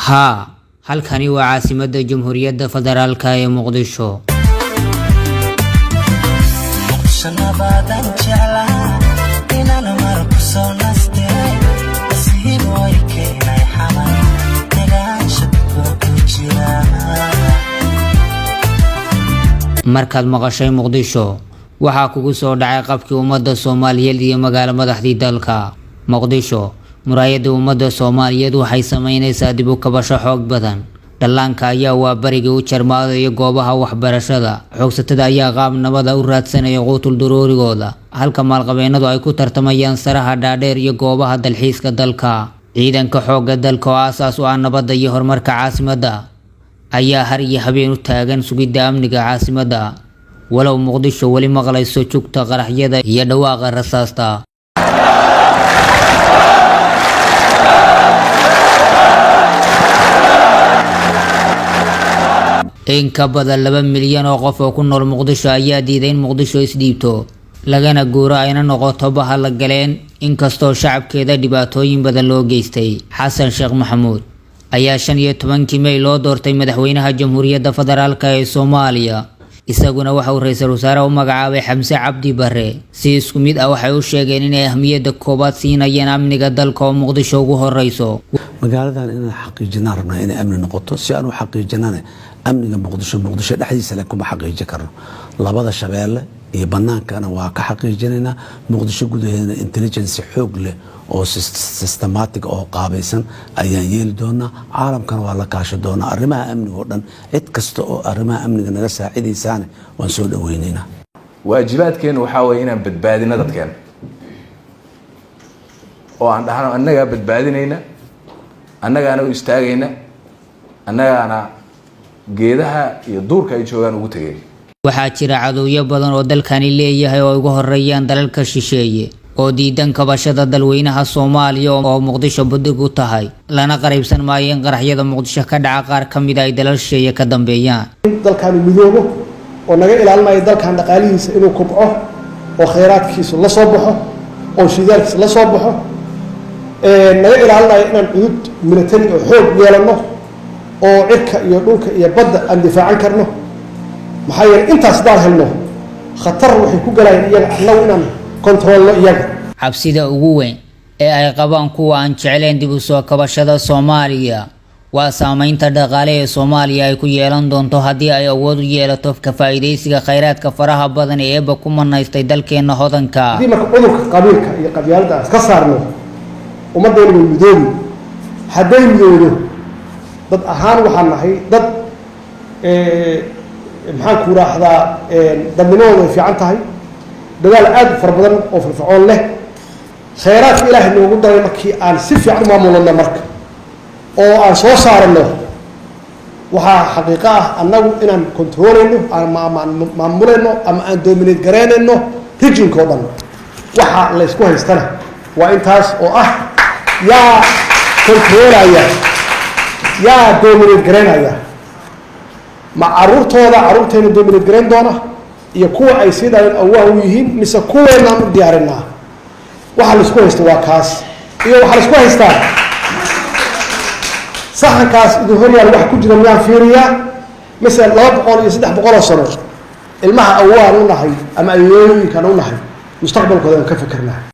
ها halkani waa caasimadda Jamhuuriyadda Federaalka ee Muqdisho. markaad maqashay Muqdisho waxa kugu soo dhacay qabkii ummadda Soomaaliyeed iyo magaalo madaxdii dalka Muqdisho muraayada ummadda Soomaaliyeed waxay sameynaysaa dib u kabasho xoog badan dhallaanka ayaa waa bariga u jarmaaday goobaha waxbarashada xoogsatada ayaa qaab nabada u raadsanaya quutul daruurigooda halka maalqabeennadu ay ku tartamayaan saraha dhaadheer iyo goobaha dalxiiska dalka ciidanka xoogga dalka oo aasaas u ah nabadda iyo horumarka caasimadda ayaa har iyo habeen u taagan sugidda amniga caasimadda walow Muqdisho wali maqlayso jugta qaraxyada iyo dhawaaqa rasaasta in ka badan 2 milyan oo qof oo ku nool Muqdisho ayaa diiday in Muqdisho isdhiibto lagana guuro ayna noqoto bahal la galeen inkastoo shacabkeeda dhibaatooyin badan loo geystay Xasan Sheekh Maxamuud ayaa 15 May loo doortay madaxweynaha Jamhuuriyadda Federaalka ee Soomaaliya isaguna waxa uu ra'iisul wasaare u magacaabay Xamse Cabdi Barre si isku mid ah waxay u sheegeen in ahmiyadda koobaad siinayaan amniga dalka oo Muqdisho ugu horeyso magaaladan in xaqiijinaa rabnaa in amni noqoto si aanu xaqiijinana amniga Muqdisho dhexdiisa la kuma xaqiijin karno labada shabeelle iyo banaankana waa ka xaqiijinayna Muqdisho gudaheeda intelligence xoog leh oo systematic oo qaabaysan ayaan yeeli doonaa caalamkana waa la kaashan doonaa arrimaha amniga oo dhan cid kasta oo arrimaha amniga naga saacidaysaan waan soo dhaweynayna waajibaadkeenu waxa weeye inaan badbaadino dadkeena oo aan dhahno annaga badbaadinayna annagaana u istaagayna annagaana geedaha iyo duurka ay joogaan ugu tagay waxaa jira cadowyo badan oo dalkani leeyahay oo ugu horeeyaan dalalka shisheeye oo diidan kabashada dalweynaha Soomaaliya oo Muqdisho badig u tahay lana qariibsan maayo in qaraxyada Muqdisho ka dhaca qaar kamid ah dalal shisheeye ka dambeeyaan dalkan midoobo oo naga ilaalinayo dalkan dhaqaalihiisa inuu kobco oo kheyraadkiisu la soo baxo oo shidaalkiisa la soo baxo naga ilaalinayo inaan cudud military oo xoog yeelano oo cirka iyo dhulka iyo badda aan difaacan karno maxay yeelay intaas dal helno khatar waxay ku galayeen iyaga annagu inaan control iyaga cabsida ugu weyn ee ay qabaan kuwa aan jecleen dib u soo kabashada Soomaaliya waa saameynta dhaqaale ee Soomaaliya ay ku yeelan doonto haddii ay awood u yeelato ka faa'iideysiga kheyraadka faraha badan ee eeba ku manaystay dalkeena hodanka hadii marka cudurka qabiilka iyo qabyaalada ka saarno ummadeena way midoobi hadday midoodo dad ahaan waxaan nahay dad maxaan ku raahdaa dadnimadooda way fiican tahay dadaal aad far badan oo firfircoon leh kheyraadka Ilaahay noogu daray markii aan si fiican u maamulno marka oo aan soo saarno waxa xaqiiqo ah annagu inaan controleyno ama maamuleyno ama aan dominate gareynayno regionka oo dhan waxa la isku haystana waa intaas oo ah yaa controlaya yaa dominate gareynaya ma caruurteena dominate gareyn doona iyo kuwa ay sidaan awaa u yihiin mise kuweena aan u diyaarinaa waxa la isku haysto waa kaas iyo waxa la isku haystaa saxankaas idin horyaal wax ku jira miyaan fiiriyaa mise 200 iyo 300 sano ilmaha awaan u nahay ama ayooyinkan u nahay mustaqbalkooda ka fikirnaa